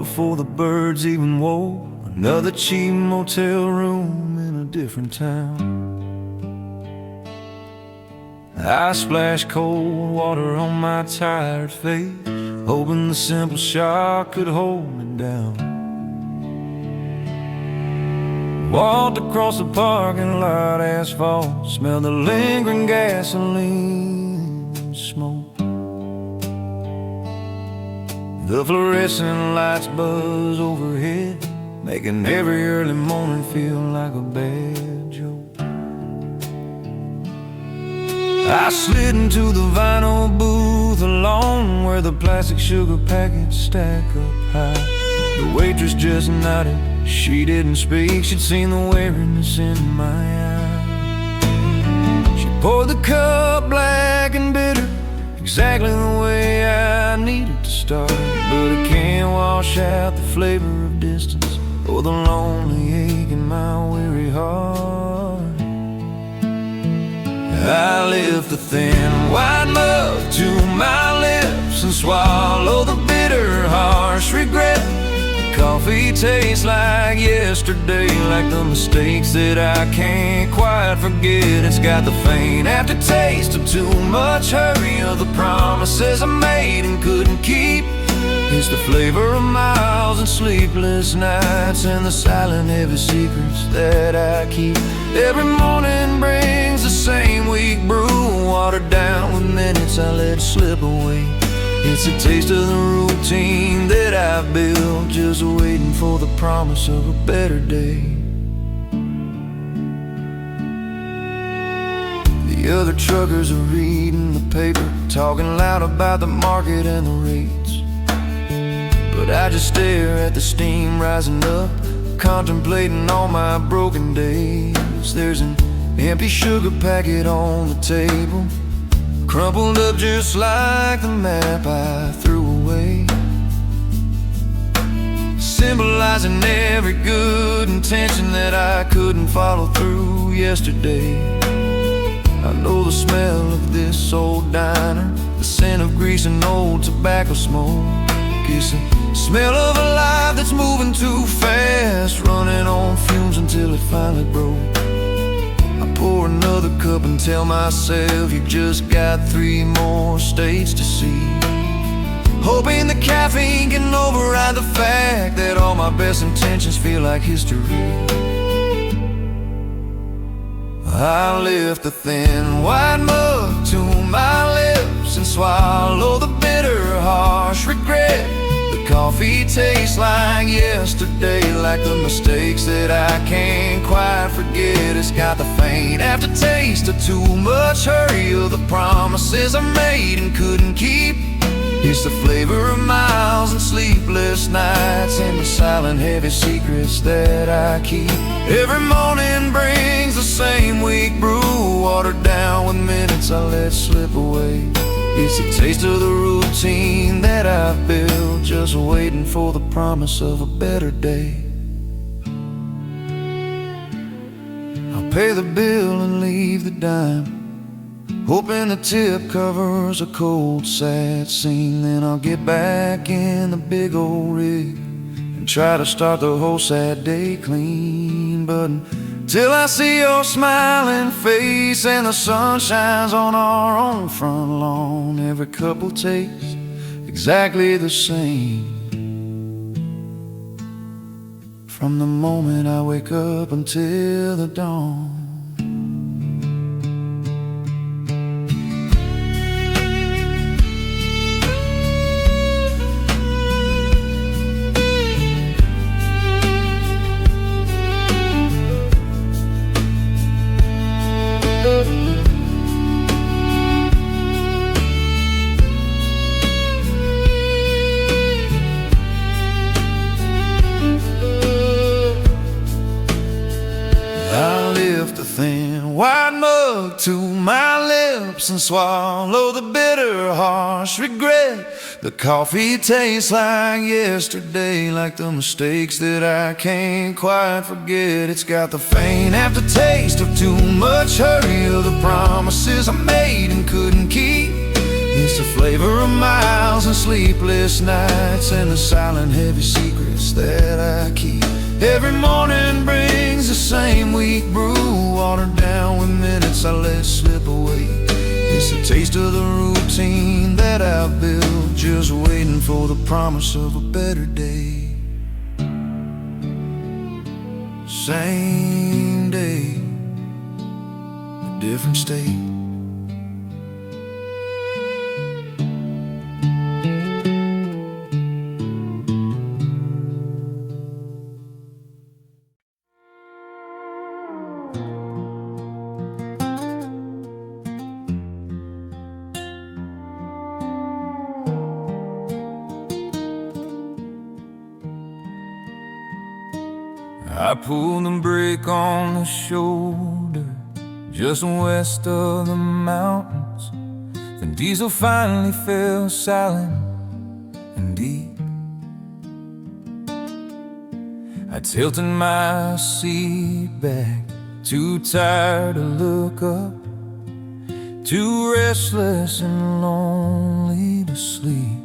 before the birds even woke. Another cheap motel room in a different town. I splashed cold water on my tired face, hoping the simple shock could hold me down. Walked across the parking lot asphalt, smelled the lingering gasoline smoke. The fluorescent lights buzz overhead, making every early morning feel like a bad joke. I slid into the vinyl booth alone, where the plastic sugar packets stack up high. The waitress just nodded, she didn't speak. She'd seen the weariness in my eye. She poured the cup black and bitter, exactly the way I needed to start. But it can't wash out the flavor of distance or the lonely ache in my weary heart. I lift the thin white mug to my lips and swallow the bitter, harsh regret. Coffee tastes like yesterday, like the mistakes that I can't quite forget. It's got the faint aftertaste of too much hurry, of the promises I made and couldn't keep. It's the flavor of miles and sleepless nights, and the silent heavy secrets that I keep. Every morning brings the same weak brew, watered down with minutes I let slip away. It's a taste of the routine that I've built, just waiting for the promise of a better day. The other truckers are reading the paper, talking loud about the market and the rates. But I just stare at the steam rising up, contemplating all my broken days. There's an empty sugar packet on the table, crumpled up just like the map I threw away, symbolizing every good intention that I couldn't follow through yesterday. I know the smell of this old diner, the scent of grease and old tobacco smoke. It's the smell of a life that's moving too fast, running on fumes until it finally broke. I pour another cup and tell myself you've just got 3 more states to see, hoping the caffeine can override the fact that all my best intentions feel like history. I lift the thin white mug to my lips and swallow the bitter, harsh regret. The coffee tastes like yesterday, like the mistakes that I can't quite forget. It's got the faint aftertaste of too much hurry, of the promises I made and couldn't keep. It's the flavor of miles and sleepless nights, and the silent heavy secrets that I keep. Every morning brings the same weak brew, watered down with minutes I let slip away. It's a taste of the routine that I've built, just waiting for the promise of a better day. I'll pay the bill and leave the dime, hoping the tip covers a cold, sad scene. Then I'll get back in the big old rig and try to start the whole sad day clean. But until I see your smiling face and the sun shines on our own front lawn, every cup will taste exactly the same, from the moment I wake up until the dawn. Thin white mug to my lips and swallow the bitter, harsh regret. The coffee tastes like yesterday, like the mistakes that I can't quite forget. It's got the faint aftertaste of too much hurry, of the promises I made and couldn't keep. It's the flavor of miles and sleepless nights, and the silent heavy secrets that I keep. Every morning brings the same weak brew, watered down with minutes I let slip away. It's the taste of the routine that I've built, just waiting for the promise of a better day. Same day, a different state. I pulled the brake on the shoulder just west of the mountains. Then diesel finally fell silent and deep. I tilted my seat back, too tired to look up, too restless and lonely to sleep.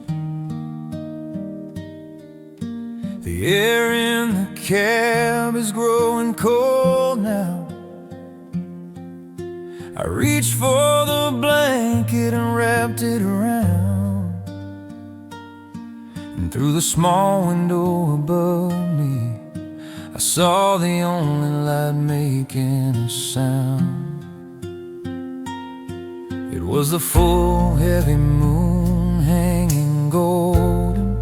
The air in the cab is growing cold now. I reached for the blanket and wrapped it around, and through the small window above me I saw the only light making a sound. It was the full heavy moon hanging golden,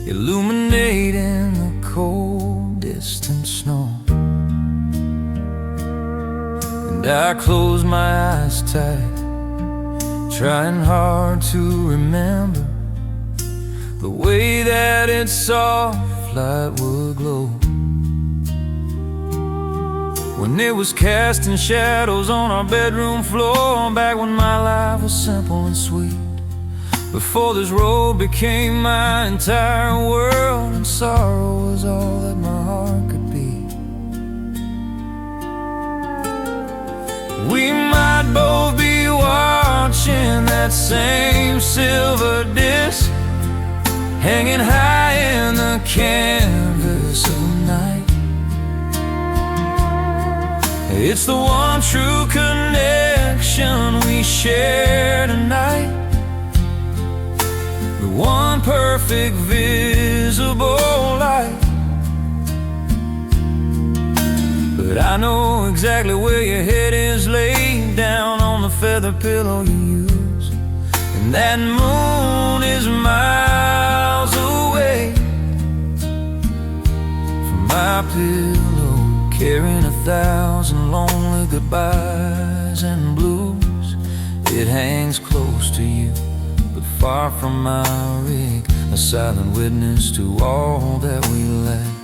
illuminating the cold distant snow. And I closed my eyes tight, trying hard to remember the way that its soft light would glow when it was casting shadows on our bedroom floor, back when my life was simple and sweet, before this road became my entire world and sorrow was all that my heart could be. We might both be watching that same silver disc hanging high in the canvas of night. It's the one true connection we share tonight, the one perfect visible light. But I know exactly where your head is laid down on the feather pillow you use, and that moon is miles away from my pillow, carrying 1,000 lonely goodbyes and blues. It hangs close to you, but far from my rig, a silent witness to all that we lack.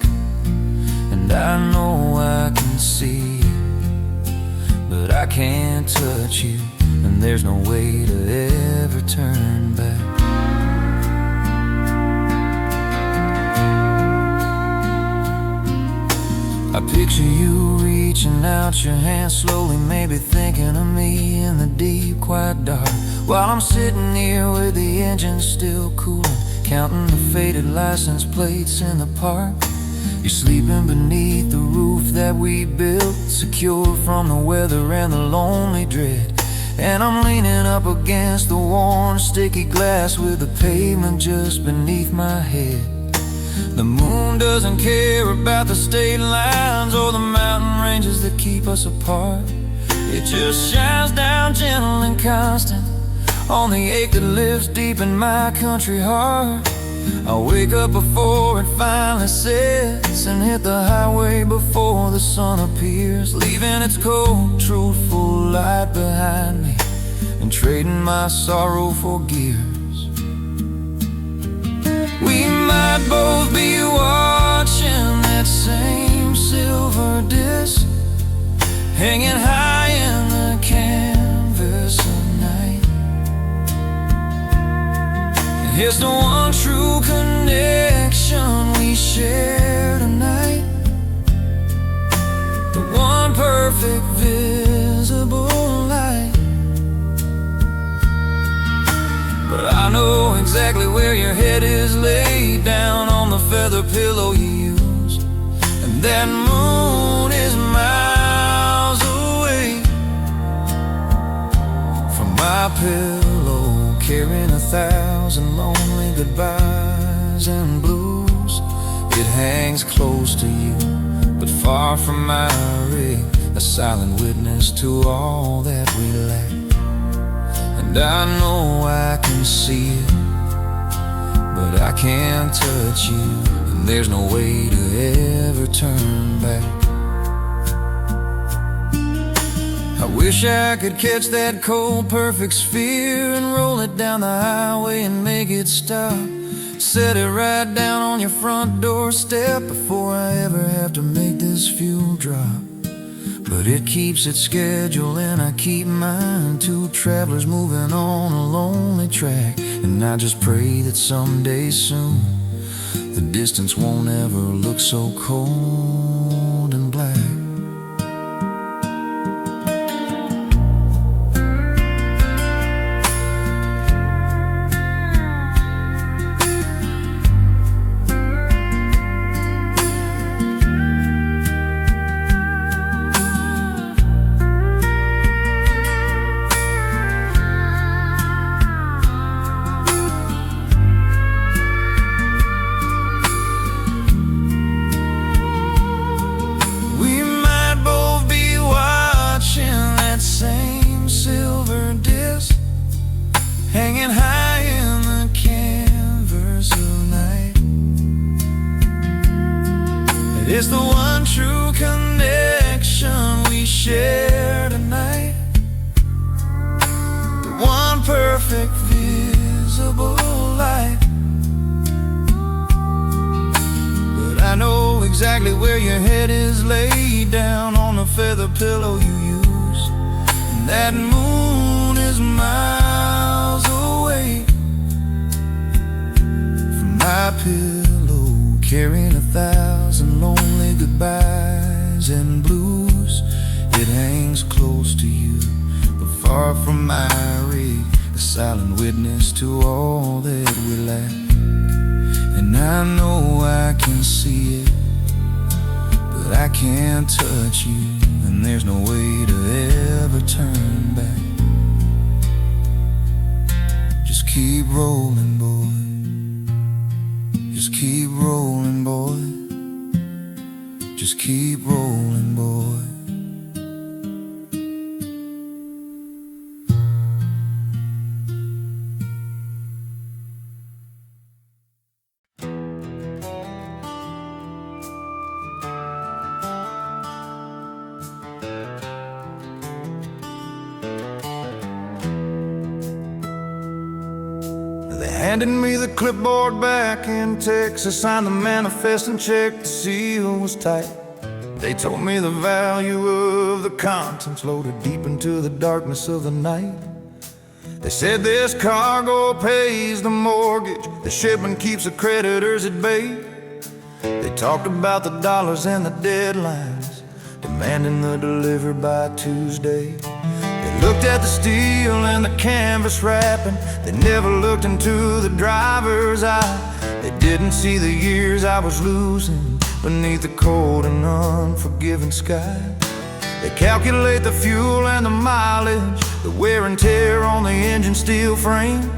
And I know I can see you, but I can't touch you, and there's no way to ever turn back. I picture you reaching out your hand slowly, maybe thinking of me in the deep, quiet dark, while I'm sitting here with the engine still cooling, counting the faded license plates in the park. You're sleeping beneath the roof that we built, secure from the weather and the lonely dread, and I'm leaning up against the worn, sticky glass with the pavement just beneath my head. The moon doesn't care about the state lines or the mountain ranges that keep us apart. It just shines down gentle and constant on the ache that lives deep in my country heart. I wake up before it finally sets and hit the highway before the sun appears, leaving its cold, truthful light behind me and trading my sorrow for gears. We might both be watching that same silver disc hanging high in the canvas of night. It's the one true connection we share tonight, the one perfect visible light. feather pillow you used, and that moon is miles away from my pillow, carrying 1,000 lonely goodbyes and blues. It hangs close to you, but far from my ray, a silent witness to all that we lack. And I know I can see it, but I can't touch you, and there's no way to ever turn back. I wish I could catch that cold, perfect sphere and roll it down the highway and make it stop. Set it right down on your front doorstep before I ever have to make this fuel drop. But it keeps its schedule and I keep mine. Two travelers moving on a lonely track, and I just pray that someday soon the distance won't ever look so cold and black. Hanging high in the canvas of night, it's the one true connection we share tonight, the one perfect visible light. But I know exactly where your head is laid down on the feather pillow you use, and that moon is miles away from my pillow, carrying 1,000 lonely goodbyes and blues. It hangs close to you, but far from my ray, a silent witness to all that we lack. And I know I can see it, but I can't touch you, and there's no way to ever turn back. Just keep rolling, boy. Just keep rolling, boy. Just keep rolling, boy. Handed me the clipboard back in Texas, signed the manifest and checked the seal was tight. They told me the value of the contents loaded deep into the darkness of the night. They said this cargo pays the mortgage, the shipment keeps the creditors at bay. They talked about the dollars and the deadlines, demanding the delivery by Tuesday. They looked at the steel and the canvas wrapping, they never looked into the driver's eye. They didn't see the years I was losing beneath the cold and unforgiving sky. They calculate the fuel and the mileage, the wear and tear on the engine steel frame,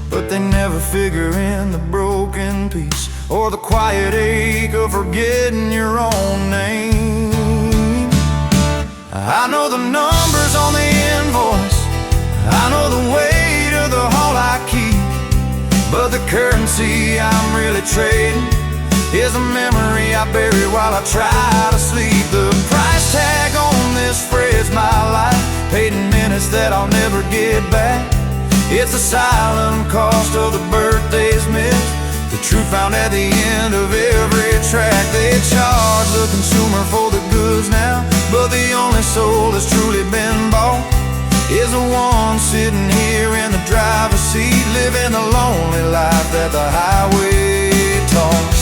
but they never figure in the broken piece or the quiet ache of forgetting your own name. I know the numbers on the invoice, I know the weight of the haul I keep, but the currency I'm really trading is a memory I bury while I try to sleep. The price tag on this freight's my life, paid in minutes that I'll never get back. It's the silent cost of the birthdays missed, the truth found at the end of every track. They charge the consumer for the goods now, but the only soul that's truly been bought is the one sitting here in the driver's seat, living the lonely life that the highway taught.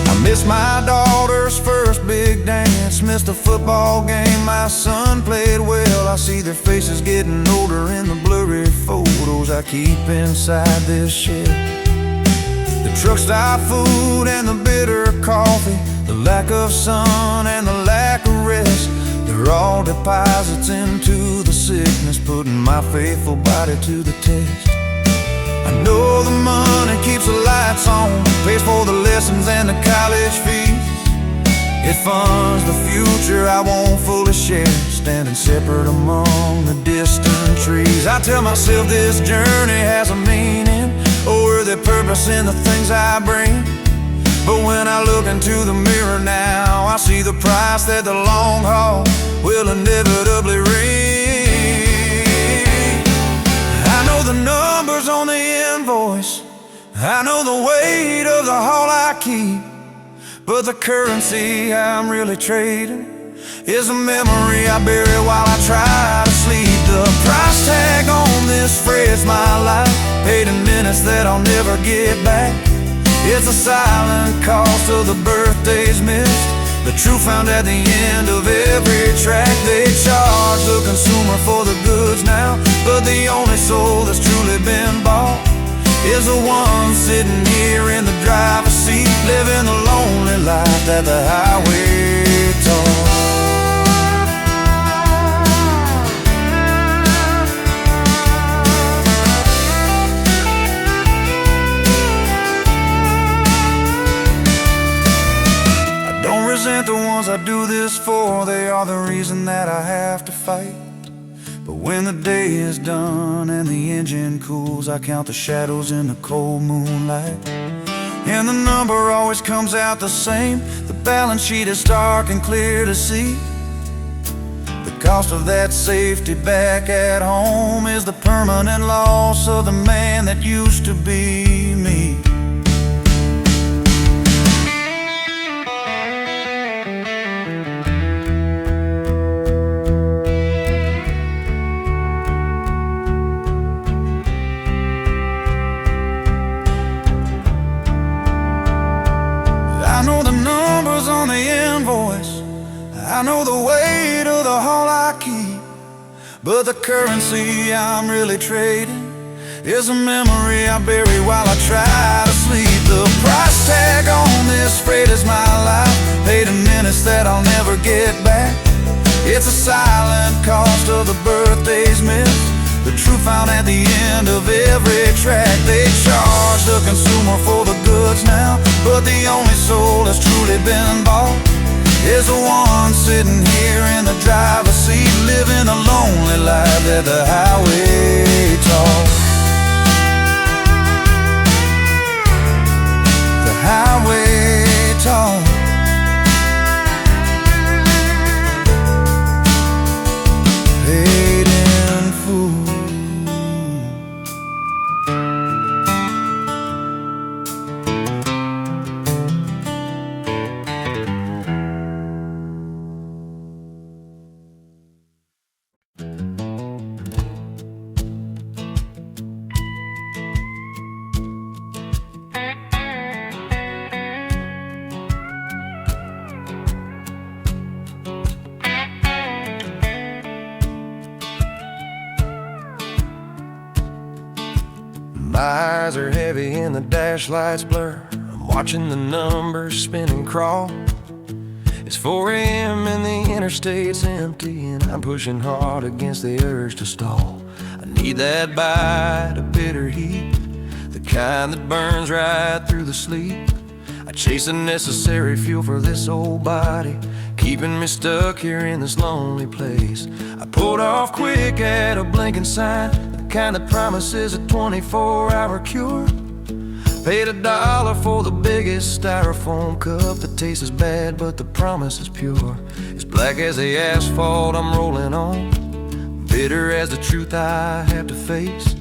I miss my daughter's first big dance, missed a football game my son played well. I see their faces getting older in the blurry photos I keep inside this shed. The truck stop food and the bitter coffee, the lack of sun and the lack of rest, they're all deposits into the sickness, putting my faithful body to the test. I know the money keeps the lights on, pays for the lessons and the college fees. It funds the future I won't fully share, standing separate among the distant trees. I tell myself this journey has a meaning, or the purpose in the things I bring. But when I look into the mirror now, I see the price that the long haul will inevitably ring. I know the numbers on the invoice, I know the weight of the haul I keep, but the currency I'm really trading is a memory I bury while I try to sleep. The price tag on this freight's my life, paid in minutes that I'll never get back. It's a silent cost of the birthdays missed, the truth found at the end of every track. They charge the consumer for the goods now, but the only soul that's truly been bought is the one sitting here in the driver's seat, living the lonely life that the highway taught. I don't resent the ones I do this for, they are the reason that I have to fight. But when the day is done and the engine cools, I count the shadows in the cold moonlight, and the number always comes out the same. The balance sheet is stark and clear to see. The cost of that safety back at home is the permanent loss of the man that used to be me. I know the numbers on the invoice, I know the weight of the haul I keep, but the currency I'm really trading is a memory I bury while I try to sleep. The price tag on this freight is my life, paid in minutes that I'll never get back. It's a silent cost of the birthdays missed, the truth found at the end of every track. They charge the consumer for the goods now, but the only soul that's truly been bought is the one sitting here in the driver's seat, living a lonely life that the highway taught. The highway taught. Paid in full. My eyes are heavy and the dash lights blur, I'm watching the numbers spin and crawl. It's 4 a.m. and the interstate's empty, and I'm pushing hard against the urge to stall. I need that bite of bitter heat, the kind that burns right through the sleep. I chase the necessary fuel for this old body, keeping me stuck here in this lonely place. I pulled off quick at a blinking sign, the kind that promises a 24-hour cure. Paid $1 for the biggest styrofoam cup that tastes as bad, but the promise is pure. As black as the asphalt I'm rolling on, bitter as the truth I have to face.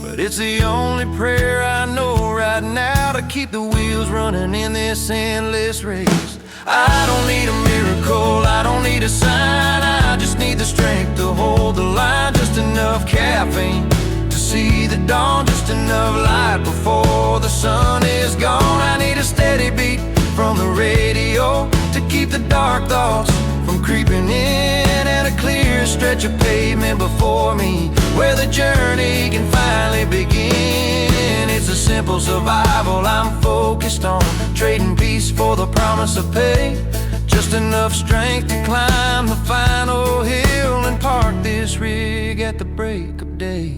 But it's the only prayer I know right now to keep the wheels running in this endless race. I don't need a miracle, I don't need a sign, I just need the strength to hold the line. Just enough caffeine to see the dawn, just enough light before the sun is gone. I need a steady beat from the radio to keep keep the dark thoughts from creeping in, and a clear stretch of pavement before me where the journey can finally begin. It's a simple survival I'm focused on, trading peace for the promise of pay. Just enough strength to climb the final hill and park this rig at the break of day.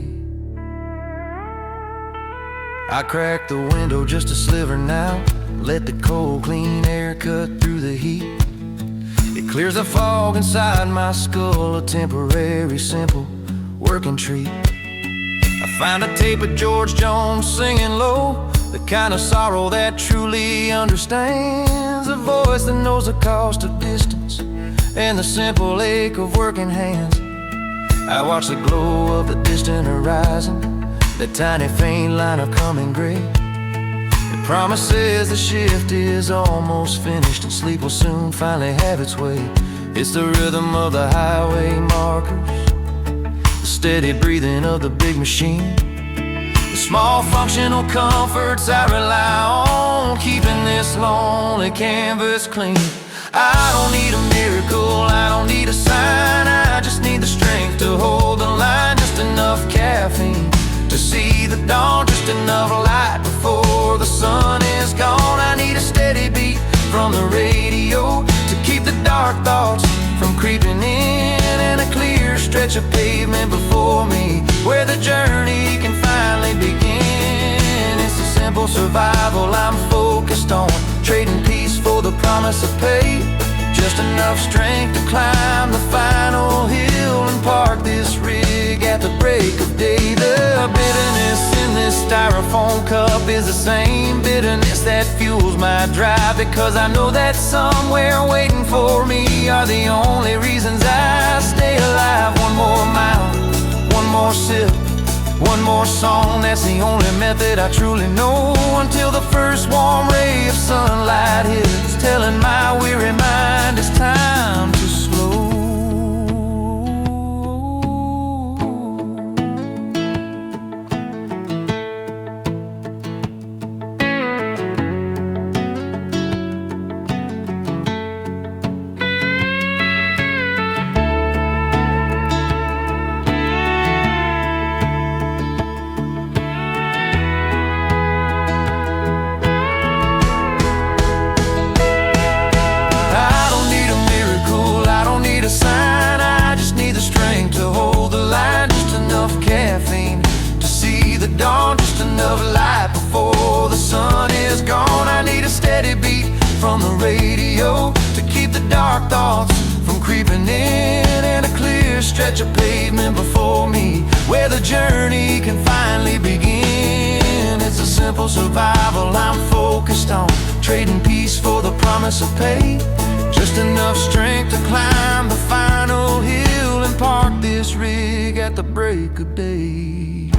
I crack the window just a sliver now, let the cold clean air cut through the heat. It clears the fog inside my skull, a temporary simple working treat. I find a tape of George Jones singing low, the kind of sorrow that truly understands, a voice that knows the cost of distance and the simple ache of working hands. I watch the glow of the distant horizon, that tiny faint line of coming gray. It promises the shift is almost finished and sleep will soon finally have its way. It's the rhythm of the highway markers, the steady breathing of the big machine, the small functional comforts I rely on, keeping this lonely canvas clean. I don't need a miracle, I don't need a sign, I just need the strength to hold the line. Just enough caffeine to see the dawn, just enough light before the sun is gone. I need a steady beat from the radio to keep the dark thoughts from creeping in, and a clear stretch of pavement before me where the journey can finally begin. It's a simple survival I'm focused on, trading peace for the promise of pay. Just enough strength to climb the final hill and park this rig at the break of day. The bitterness in this styrofoam cup is the same bitterness that fuels my drive, because I know that somewhere waiting for me are the only reasons I stay alive. One more mile, one more sip, one more song, that's the only method I truly know, until the first warm ray of sunlight hits, telling my weary mind it's time to slow. From the radio to keep the dark thoughts from creeping in, and a clear stretch of pavement before me where the journey can finally begin. It's a simple survival I'm focused on, trading peace for the promise of pay. Just enough strength to climb the final hill and park this rig at the break of day.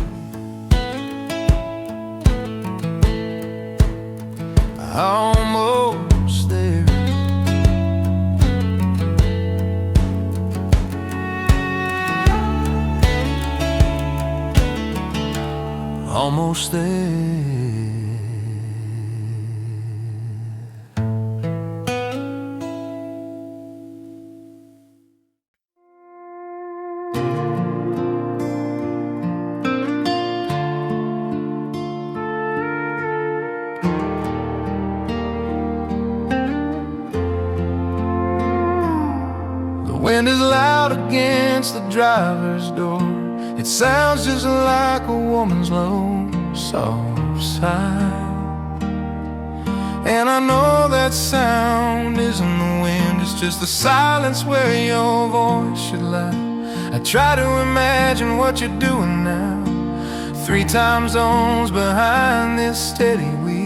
Almost there. Almost there. Wind is loud against the driver's door. It sounds just like a woman's low, soft sigh. And I know that sound isn't the wind, it's just the silence where your voice should lie. I try to imagine what you're doing now, 3 time zones behind this steady wheel.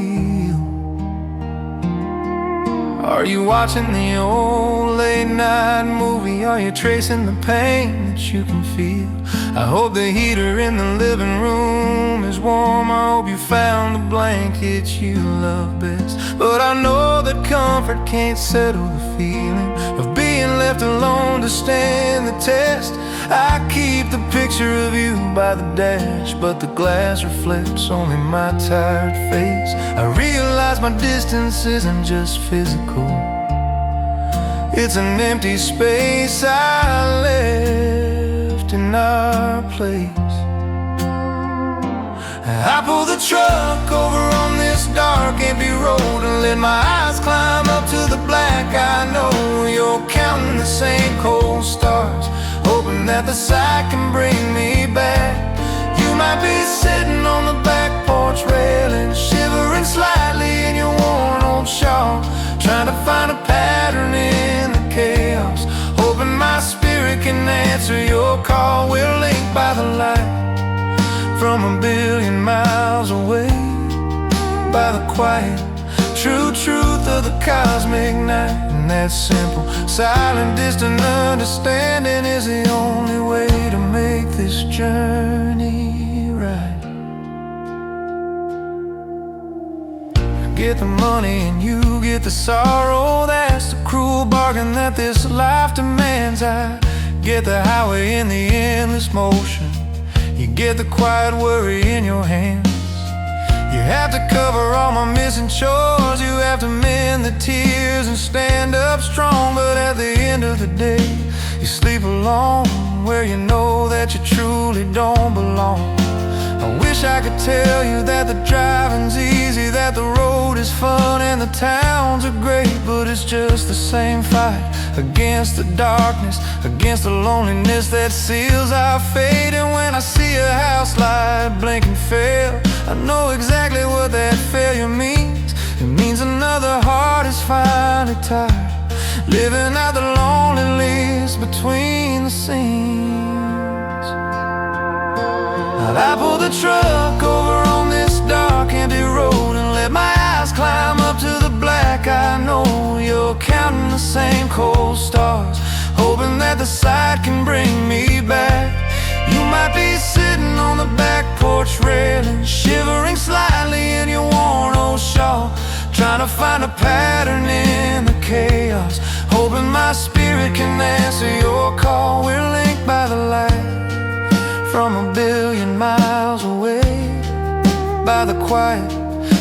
Are you watching the old late night movie? Are you tracing the pain that you can feel? I hope the heater in the living room is warm. I hope you found the blanket you love best. But I know that comfort can't settle the feeling of being left alone to stand the test. I keep the picture of you by the dash, but the glass reflects only my tired face. I realize my distance isn't just physical, It's an empty space I left in our place. I pull the truck over on this dark, empty road and let my eyes climb up to the black. I know you're counting the same cold stars, hoping that the sight can bring me back. You might be sitting on the back porch railing, shivering slightly in your worn old shawl, trying to find a pattern in the chaos, hoping my spirit can answer your call. We're linked by the light from a billion miles away, by the quiet, true truth of the cosmic night. And that simple, silent, distant understanding is the only way to make this journey right. Get the money and you get the sorrow, that's the cruel bargain that this life demands. I get the highway in the endless motion, you get the quiet worry in your hands. You have to cover all my missing chores, you have to mend the tears and stand up strong. But at the end of the day, you sleep alone where you know that you truly don't belong. I wish I could tell you that the driving's easy, that the road is fun and the towns are great, but it's just the same fight against the darkness, against the loneliness that seals our fate. And when I see a house light blink and fail, I know exactly what that failure means. It means another heart is finally tired, living out the loneliness between the scenes. I pull the truck over on this dark, empty road and let my eyes climb up to the black. I know you're counting the same cold stars, hoping that the sight can bring me back. You might be sitting on the back porch railing, shivering slightly in your worn old shawl, trying to find a pattern in the chaos, hoping my spirit can answer your call. We're linked by the light from a billion miles away, by the quiet,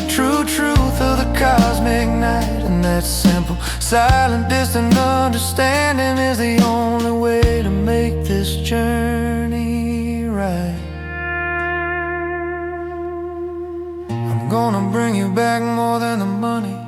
true truth of the cosmic night. And that simple, silent, distant understanding is the only way to make this journey right. I'm gonna bring you back more than the money,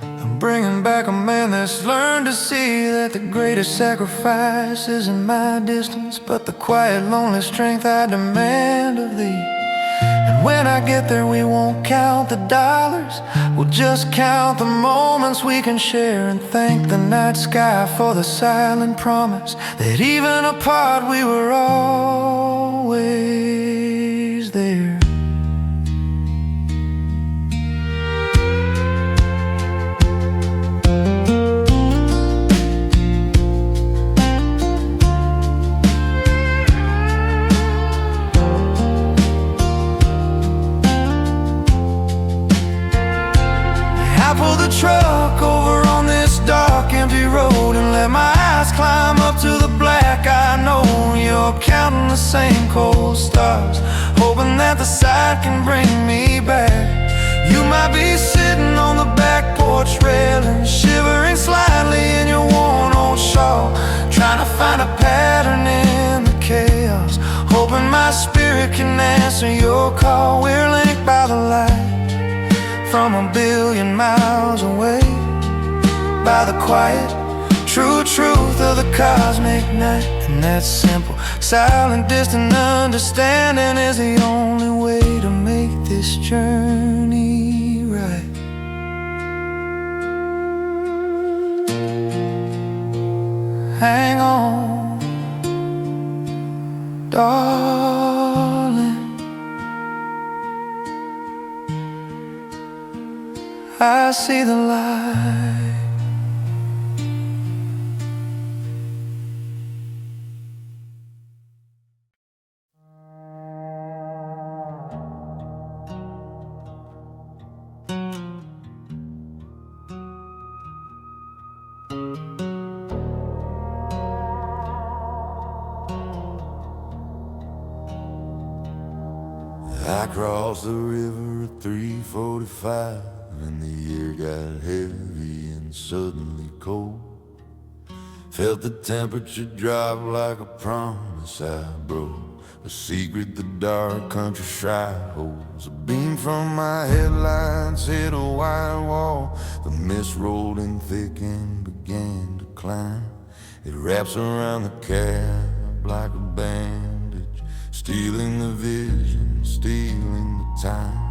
I'm bringing back a man that's learned to see that the greatest sacrifice isn't my distance, but the quiet, lonely strength I demand of thee. And when I get there, we won't count the dollars, we'll just count the moments we can share, and thank the night sky for the silent promise that even apart we were always there. Pull the truck over on this dark, empty road and let my eyes climb up to the black. I know you're counting the same cold stars, hoping that the sight can bring me back. You might be sitting on the back porch railing, shivering slightly in your worn old shawl, trying to find a pattern in the chaos, hoping my spirit can answer your call. We're linked by the light from a billion miles away, by the quiet, true truth of the cosmic night. And that simple, silent, distant understanding is the only way to make this journey right. Hang on, darling, I see the light. I crossed the river at 3:45 and the air got heavy and suddenly cold. Felt the temperature drop like a promise I broke, a secret the dark country shrine holds. A beam from my headlights hit a white wall. The mist rolled in thick and began to climb. It wraps around the cab like a bandage, stealing the vision, stealing the time.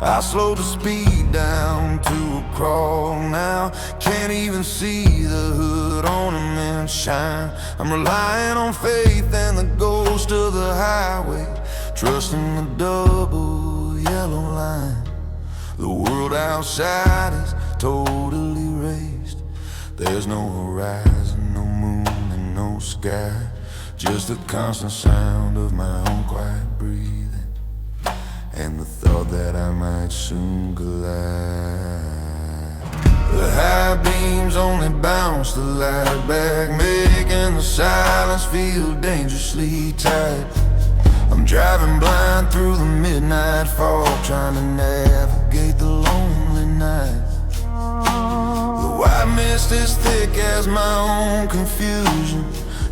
I slowed the speed down to a crawl now. Can't even see the hood on him and shine. I'm relying on faith and the ghost of the highway, trusting the double yellow line. The world outside is totally erased. There's no horizon, no moon and no sky, just the constant sound of my own quiet breathing, and the thought that I might soon collide. The high beams only bounce the light back, making the silence feel dangerously tight. I'm driving blind through the midnight fog, trying to navigate the lonely night. The white mist is thick as my own confusion,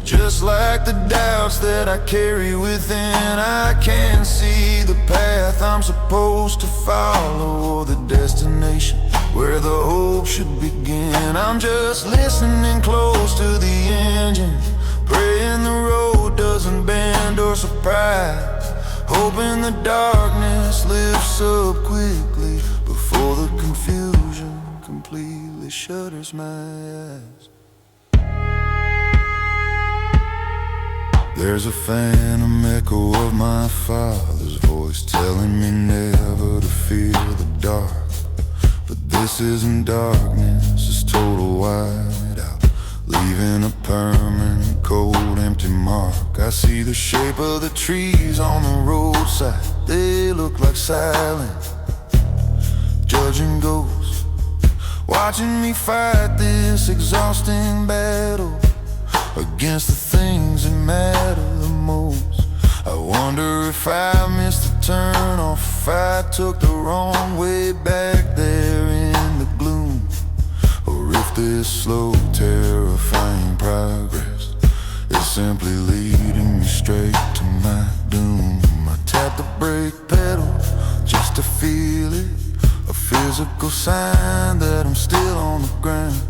just like the doubts that I carry within. I can't see the path I'm supposed to follow, or the destination where the hope should begin. I'm just listening close to the engine, praying the road doesn't bend or surprise, hoping the darkness lifts up quickly before the confusion completely shutters my eyes. There's a phantom echo of my father's voice telling me never to fear the dark. But this isn't darkness, it's total whiteout, leaving a permanent cold empty mark. I see the shape of the trees on the roadside, they look like silent judging ghosts, watching me fight this exhausting battle against the things that matter the most. I wonder if I missed the turn, or if I took the wrong way back there in the gloom, or if this slow, terrifying progress is simply leading me straight to my doom. I tap the brake pedal just to feel it, a physical sign that I'm still on the ground.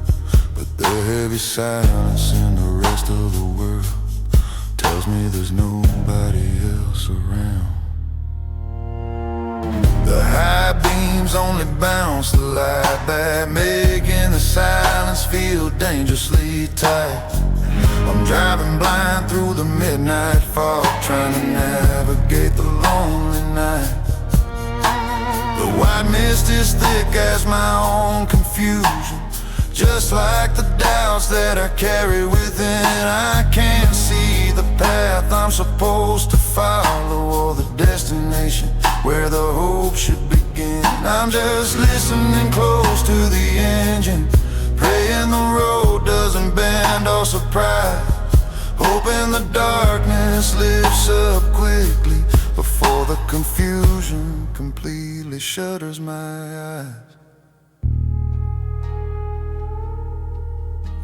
But the heavy silence in the rest of the world tells me there's nobody else around. The high beams only bounce the light back, making the silence feel dangerously tight. I'm driving blind through the midnight fog, trying to navigate the lonely night. The white mist is thick as my own confusion, just like the doubts that I carry within. I can't see the path I'm supposed to follow, or the destination where the hope should begin. I'm just listening close to the engine, praying the road doesn't bend or surprise, hoping the darkness lifts up quickly before the confusion completely shutters my eyes.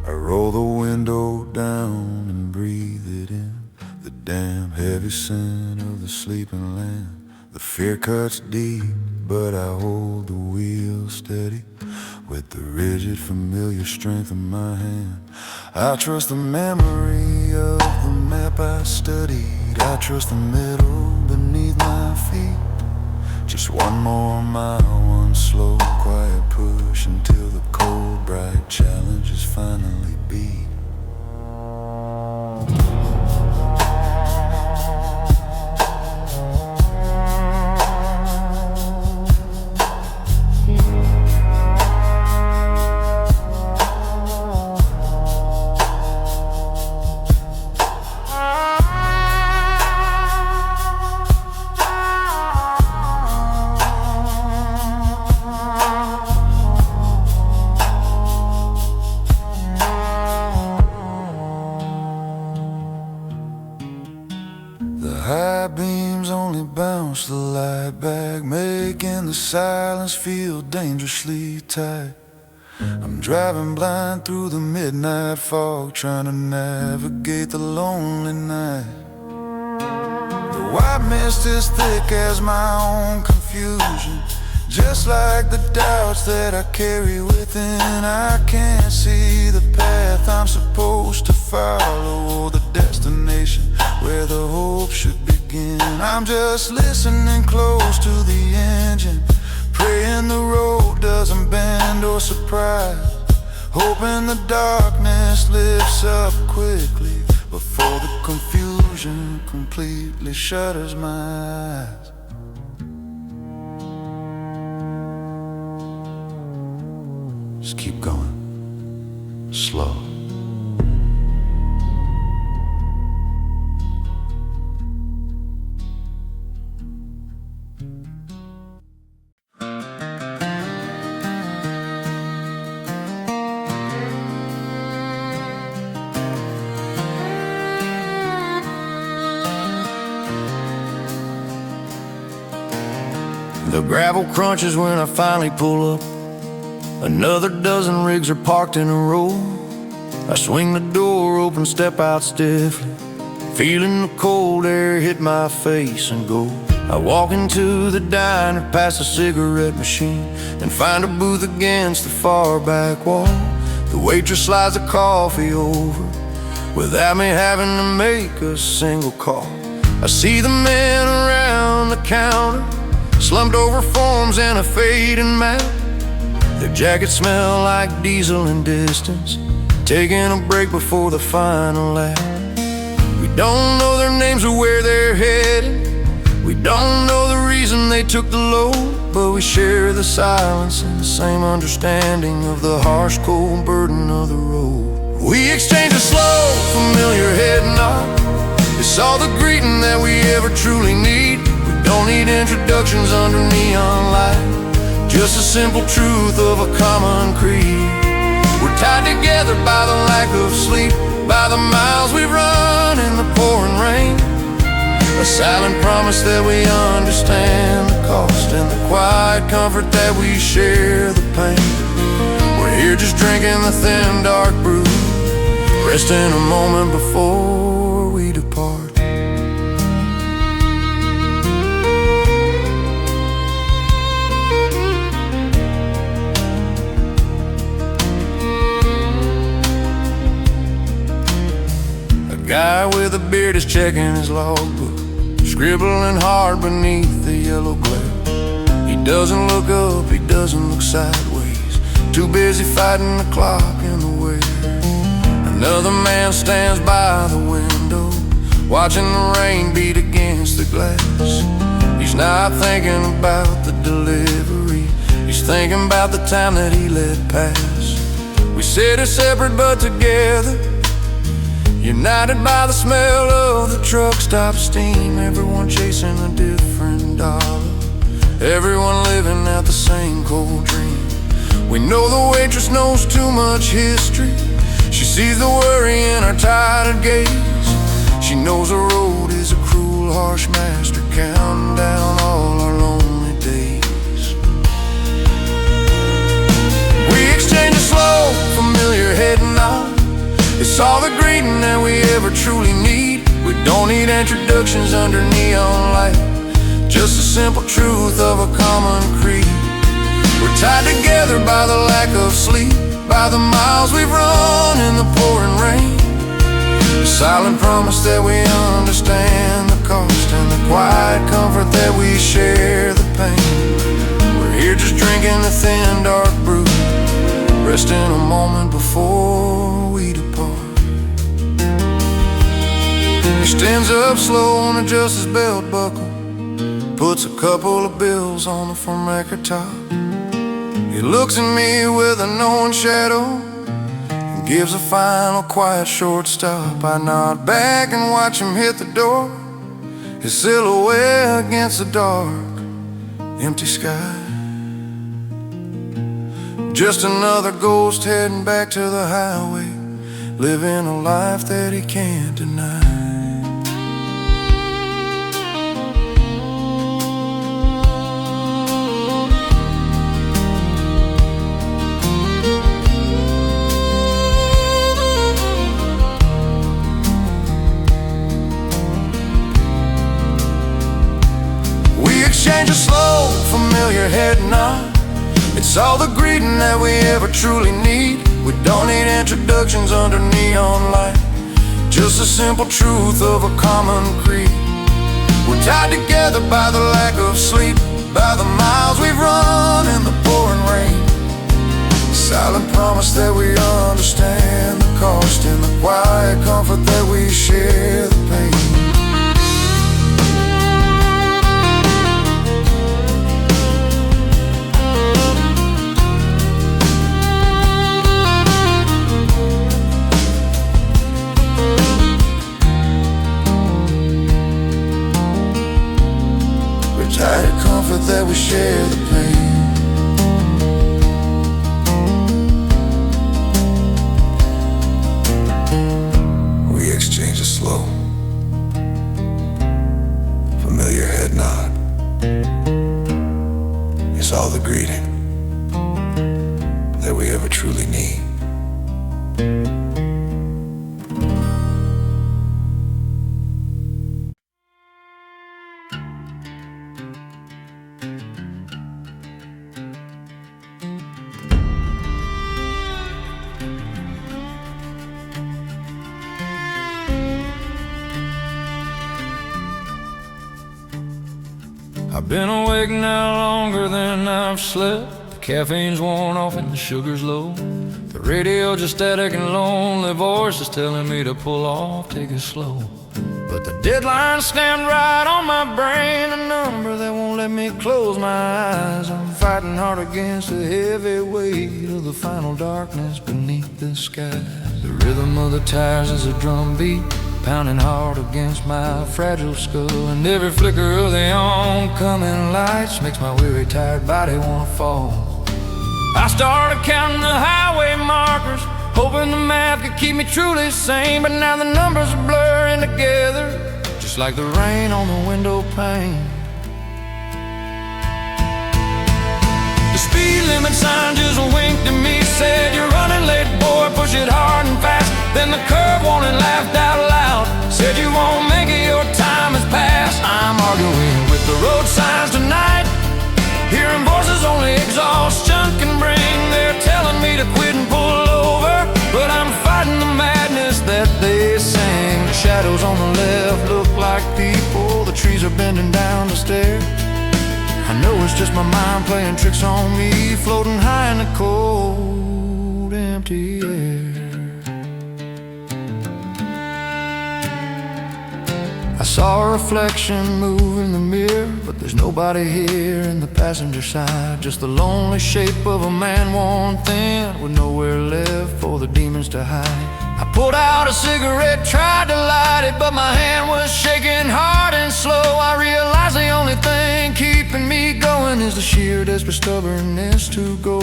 I roll the window down and breathe it in, the damp heavy scent of the sleeping land. The fear cuts deep, but I hold the wheel steady with the rigid familiar strength in my hand. I trust the memory of the map I studied, I trust the metal beneath my feet. Just one more mile, one slow, quiet push until the cold, bright challenge is finally beat. High beams only bounce the light back, making the silence feel dangerously tight. I'm driving blind through the midnight fog, trying to navigate the lonely night. The white mist is thick as my own confusion, just like the doubts that I carry within. I can't see the path I'm supposed to follow, or the destination where the hope should begin. I'm just listening close to the engine, praying the road doesn't bend or surprise, hoping the darkness lifts up quickly before the confusion completely shutters my eyes. Just keep going, slow. The gravel crunches when I finally pull up. Another dozen rigs are parked in a row. I swing the door open, step out stiffly, feeling the cold air hit my face and go. I walk into the diner, past a cigarette machine, and find a booth against the far back wall. The waitress slides the coffee over without me having to make a single call. I see the men around the counter, slumped over forms and a fading map. Their jackets smell like diesel and distance, taking a break before the final lap. We don't know their names or where they're headed, we don't know the reason they took the load, but we share the silence and the same understanding of the harsh, cold burden of the road. We exchange a slow, familiar head nod. It's all the greeting that we ever truly need. We don't need introductions under neon light, just the simple truth of a common creed. We're tied together by the lack of sleep, by the miles we've run in the pouring rain. A silent promise that we understand the cost, and the quiet comfort that we share the pain. We're here just drinking the thin dark brew, resting a moment before we depart. Guy with a beard is checking his logbook, scribbling hard beneath the yellow glare. He doesn't look up, he doesn't look sideways, too busy fighting the clock and the wear. Another man stands by the window, watching the rain beat against the glass. He's not thinking about the delivery, he's thinking about the time that he let pass. We sit here separate but together, united by the smell of the truck stop steam. Everyone chasing a different dollar, everyone living out the same cold dream. We know the waitress knows too much history, she sees the worry in our tired gaze. She knows the road is a cruel, harsh master, counting down all our lonely days. We exchange a slow, familiar head nod. It's all the greeting that we ever truly need. We don't need introductions under neon light, just the simple truth of a common creed. We're tied together by the lack of sleep, by the miles we've run in the pouring rain. The silent promise that we understand the cost, and the quiet comfort that we share the pain. We're here just drinking the thin dark brew, resting a moment before we depart. He stands up slow and adjusts his belt buckle, puts a couple of bills on the front record top. He looks at me with a knowing shadow and gives a final quiet short stop. I nod back and watch him hit the door, his silhouette against the dark, empty sky. Just another ghost heading back to the highway, living a life that he can't deny. familiar head nod. It's all the greeting that we ever truly need. We don't need introductions under neon light, just the simple truth of a common creed. We're tied together by the lack of sleep, by the miles we've run in the pouring rain. Silent promise that we understand the cost, and the quiet comfort that we share the pain. We're tied to comfort that we share the pain. Exchange a slow, familiar head nod. It's all the greeting that we ever truly need. I've been awake now longer than I've slept. The caffeine's worn off and the sugar's low. The radio just static and lonely voices telling me to pull off, take it slow. But the deadlines stand right on my brain, a number that won't let me close my eyes. I'm fighting hard against the heavy weight of the final darkness beneath the sky. The rhythm of the tires is a drum beat, pounding hard against my fragile skull. And every flicker of the oncoming lights makes my weary, tired body wanna fall. I started counting the highway markers, hoping the math could keep me truly sane. But now the numbers are blurring together, just like the rain on the window pane. The speed limit sign just winked at me, said, "You're running late, boy, push it hard and fast." Then the curb warning laughed out loud, said, "You won't make it, your time has passed." I'm arguing with the road signs tonight, hearing voices only exhaustion can bring. They're telling me to quit and pull over, but I'm fighting the madness that they sing. The shadows on the left look like people, the trees are bending down to stare. I know it's just my mind playing tricks on me, floating high in the cold, empty air. I saw a reflection move in the mirror, but there's nobody here in the passenger side. Just the lonely shape of a man worn thin, with nowhere left for the demons to hide. I pulled out a cigarette, tried to light it, but my hand was shaking hard and slow. I realized the only thing keeping me going is the sheer desperate stubbornness to go.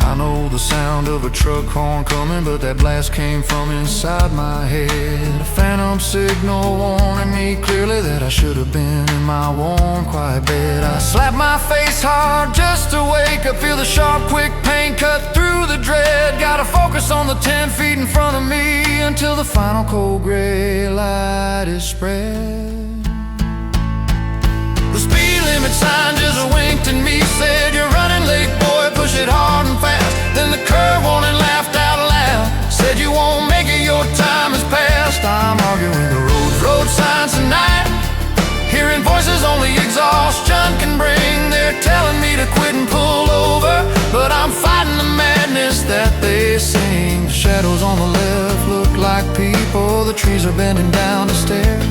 I know the sound of a truck horn coming, but that blast came from inside my head. A phantom signal warning me clearly that I should have been in my warm, quiet bed. I slapped my face hard just to wake up, feel the sharp, quick pain cut through the dread. Gotta focus on the 10 feet in front of me until the final cold gray light is spread. The speed limit sign just winked at me, said, "You're running late, boy, push it hard and fast." Then the curb warning laughed out loud, said, "You won't make it, your time has passed." I'm arguing the road signs tonight, hearing voices only exhaustion can bring. They're telling me to quit and pull over, but I'm fighting the madness that they sing. The shadows on the left look like people, the trees are bending down to stare.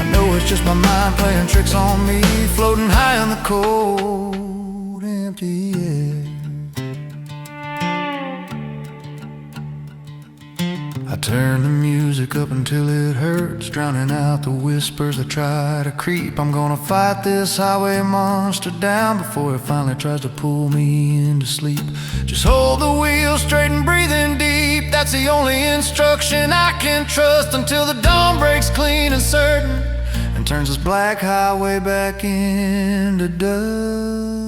I know it's just my mind playing tricks on me, floating high in the cold, empty air. I turn the music up until it hurts, drowning out the whispers that try to creep. I'm gonna fight this highway monster down before it finally tries to pull me into sleep. Just hold the wheel straight and breathing deep, that's the only instruction I can trust, until the dawn breaks clean and certain and turns this black highway back into dust.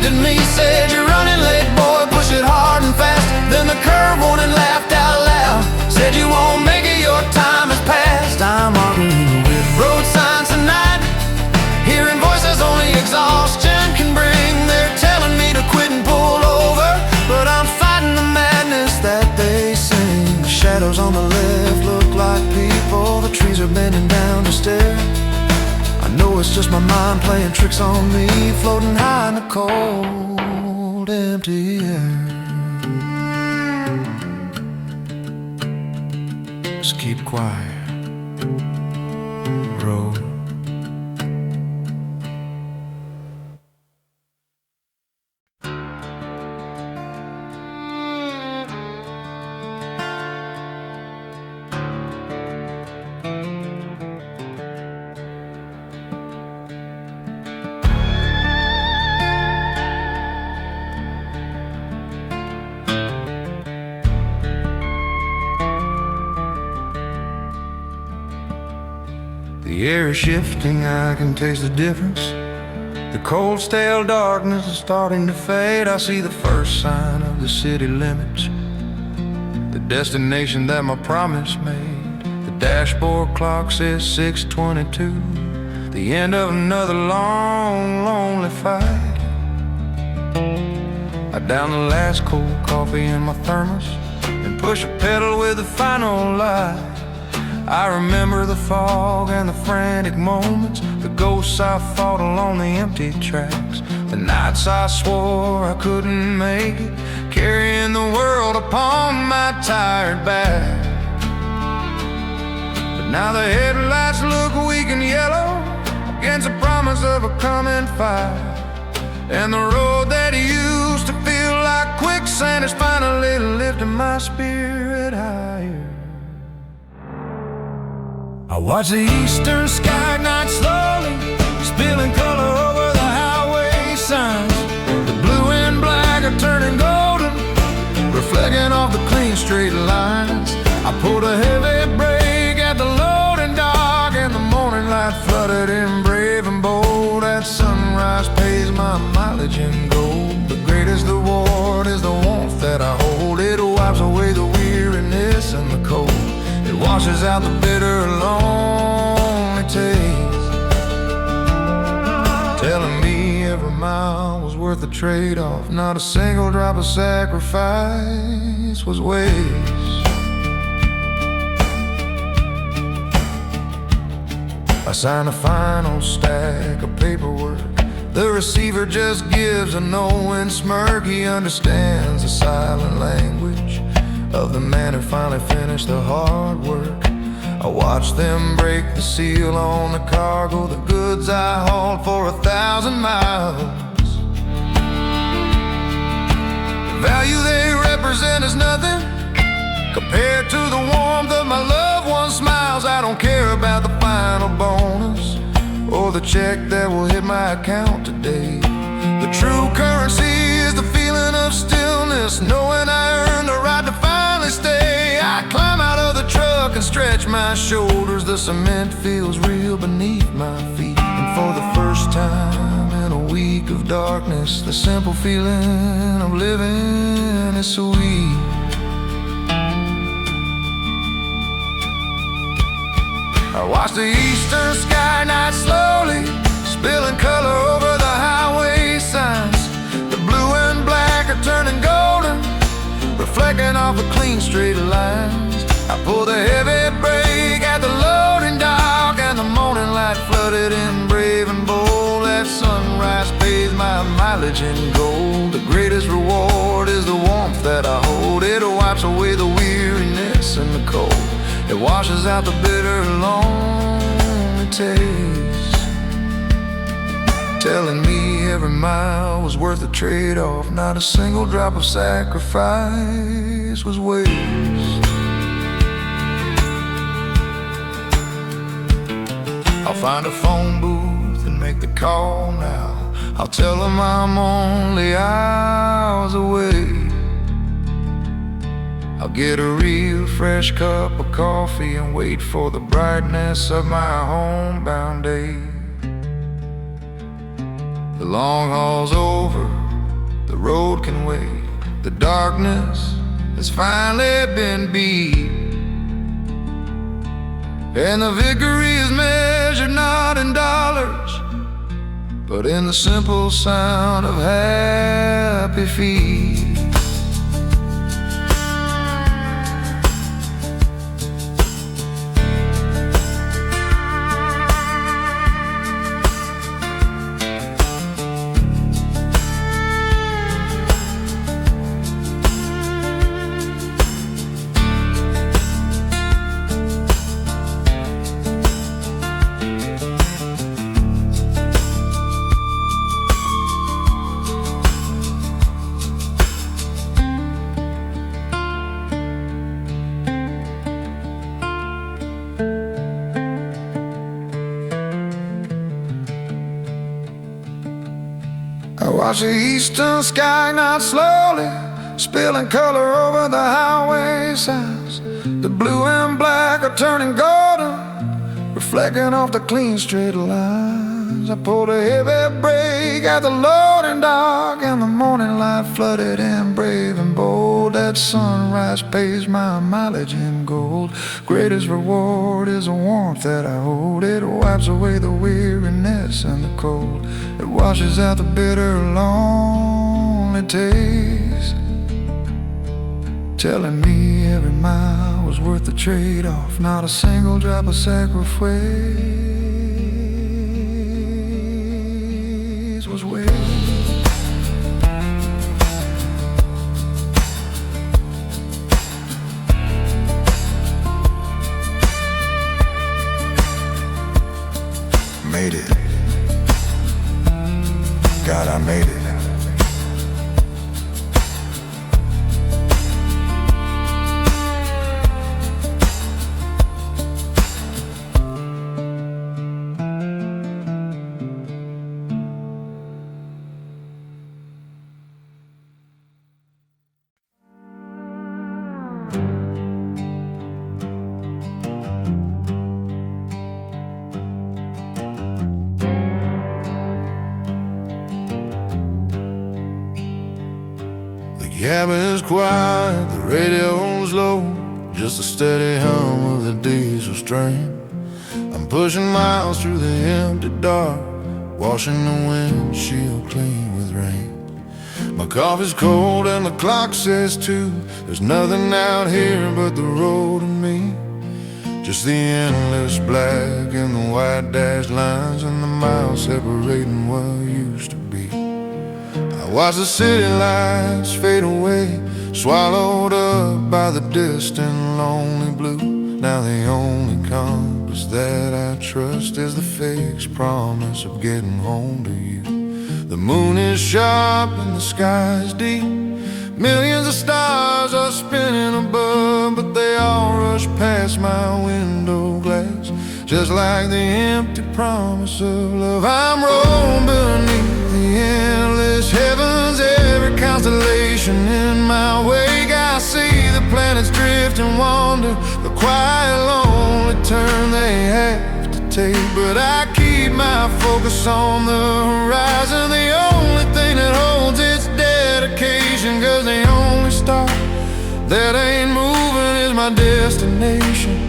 at me, said, "You're running late, boy, push it hard and fast." Then the curve warning laughed out loud, said, "You won't make it, your time has passed." I'm arguing with road signs tonight, hearing voices only exhaustion can bring. They're telling me to quit and pull over, but I'm fighting the madness that they sing. The shadows on the left look like people, the trees are bending down to stare. I know it's just my mind playing tricks on me, floating high in the cold, empty air. Just keep quiet, road. The air is shifting, I can taste the difference. The cold, stale darkness is starting to fade. I see the first sign of the city limits, the destination that my promise made. The dashboard clock says 6:22, the end of another long, lonely fight. I down the last cold coffee in my thermos and push a pedal with the final light. I remember the fog and the frantic moments, the ghosts I fought along the empty tracks, the nights I swore I couldn't make it, carrying the world upon my tired back. But now the headlights look weak and yellow against the promise of a coming fire, and the road that used to feel like quicksand is finally lifting my spirit higher. I watch the eastern sky ignite slowly, spilling color over the highway signs. The blue and black are turning golden, reflecting off the clean straight lines. I pulled a heavy brake at the loading dock, and the morning light flooded in brave and bold. That sunrise pays my mileage in gold. The greatest reward is the warmth that I hold. It wipes away the weariness and the cold. It washes out the bitter, lonely taste, telling me every mile was worth the trade-off. Not a single drop of sacrifice was waste. I sign a final stack of paperwork. The receiver just gives a knowing smirk. He understands the silent language of the man who finally finished the hard work. I watch them break the seal on the cargo, the goods I hauled for 1,000 miles. The value they represent is nothing compared to the warmth of my loved one's smiles. I don't care about the final bonus or the check that will hit my account today. The true currency is the feeling of stillness, knowing I earned the right to finally stay. I climb out of the truck and stretch my shoulders. The cement feels real beneath my feet, and for the first time in a week of darkness, the simple feeling of living is sweet. I watch the eastern sky ignite slowly, spilling color over the highway signs. The blue and black are turning golden, reflecting off the clean straight lines. I pulled a heavy brake at the loading dock, and the morning light flooded in brave and bold. That sunrise pays my mileage in gold. The greatest reward is the warmth that I hold. It wipes away the weariness and the cold. It washes out the bitter, lonely taste, telling me every mile was worth the trade-off. Not a single drop of sacrifice was waste. I'll find a phone booth and make the call now. I'll tell them I'm only hours away. I'll get a real fresh cup of coffee and wait for the brightness of my homebound day. The long haul's over, the road can wait. The darkness has finally been beat, and the victory is measured not in dollars, but in the simple sound of happy feet. I watch the eastern sky ignite slowly, spilling color over the highway signs. The blue and black are turning golden, reflecting off the clean straight lines. I pulled a heavy brake at the loading dock, and the morning light flooded in brave and bold. That sunrise pays my mileage in gold. Greatest reward is the warmth that I hold. It wipes away the weariness and the cold. It washes out the bitter, lonely taste, telling me every mile was worth the trade-off. Not a single drop of sacrifice was wasted. Made it. God, I made it. The cabin's quiet, the radio's low, just a steady hum of the diesel strain. I'm pushing miles through the empty dark, washing the windshield clean with rain. My coffee's cold and the clock says 2. There's nothing out here but the road and me, just the endless black and the white dashed lines and the miles separating what used to be. I watch the city lights fade away, swallowed up by the distant lonely blue. Now the only compass that I trust is the fixed promise of getting home to you. The moon is sharp and the sky is deep, millions of stars are spinning above, but they all rush past my window glass, just like the empty promise of love. I'm rolling beneath the endless heavens, every constellation in my wake. I see the planets drift and wander, the quiet, lonely turn they have to take, but I keep my focus on the horizon. The only thing that holds its dedication, 'cause the only star that ain't moving is my destination.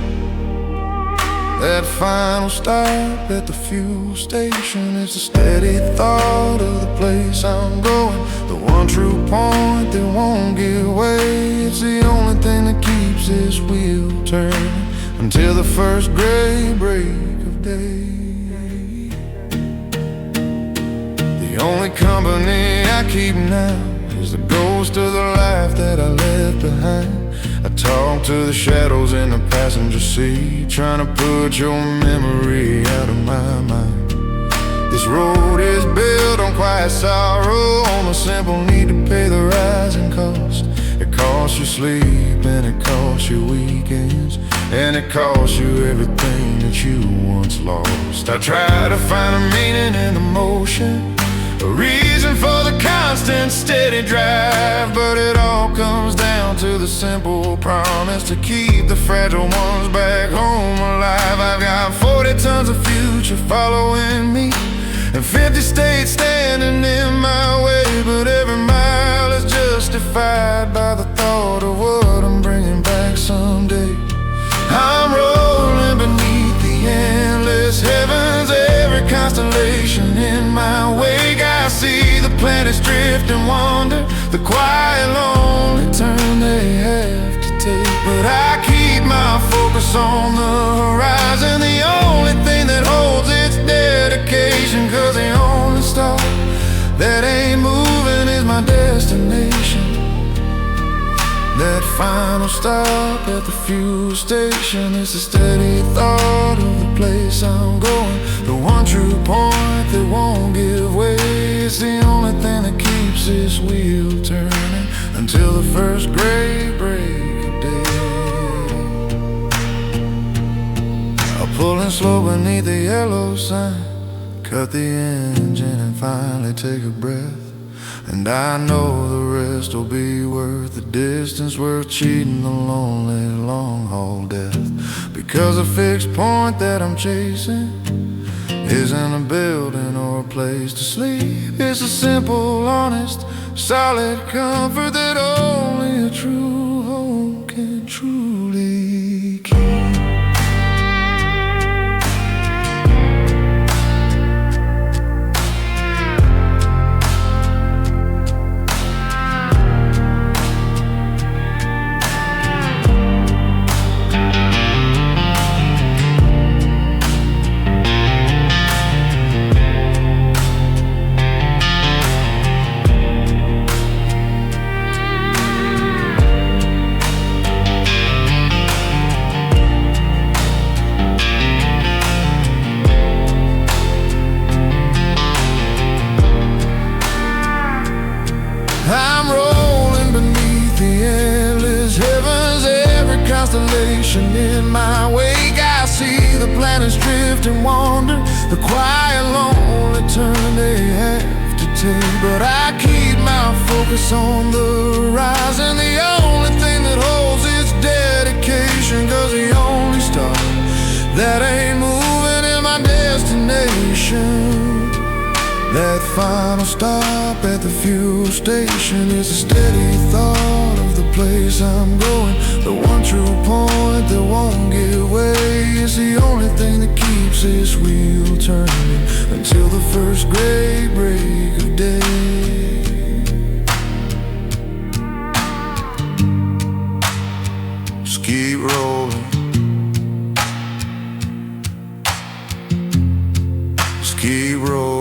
That final stop at the fuel station is the steady thought of the place I'm going, the one true point that won't give way. It's the only thing that keeps this wheel turning until the first gray break of day. The only company I keep now is the ghost of the life that I left behind. I talk to the shadows in the passenger seat, trying to put your memory out of my mind. This road is built on quiet sorrow, on the simple need to pay the rising cost. It costs you sleep and it costs you weekends, and it costs you everything that you once lost. I try to find a meaning in the motion, a reason for the constant steady drive, but it all comes down to the simple promise to keep the fragile ones back home alive. I've got 40 tons of future following me, and 50 states standing in my way, but every mile satisfied by the thought of what I'm bringing back someday. I'm rolling beneath the endless heavens, every constellation in my wake. I see the planets drift and wander, the quiet, lonely turn they have to take. But I keep my focus on the horizon, the only thing that holds its dedication. 'Cause the only star that ain't moving is my destination. That final stop at the fuel station is the steady thought of the place I'm going, the one true point that won't give way. It's the only thing that keeps this wheel turning until the first great break of day. I'm pulling slow beneath the yellow sign, cut the engine and finally take a breath. And I know the rest will be worth the distance, worth cheating the lonely long-haul death. Because the fixed point that I'm chasing isn't a building or a place to sleep. It's a simple, honest, solid comfort that only a true home can truly keep. I'm rolling beneath the endless heavens, every constellation in my wake. I see the planets drift and wander, the quiet, lonely turn they have to take. But I keep my focus on the horizon, the only thing that holds its dedication. 'Cause the only star that ain't moving is my destination. That final stop at the fuel station is a steady thought of the place I'm going, the one true point that won't give way. It's the only thing that keeps this wheel turning until the first great break of day. Just keep rolling, just keep rolling.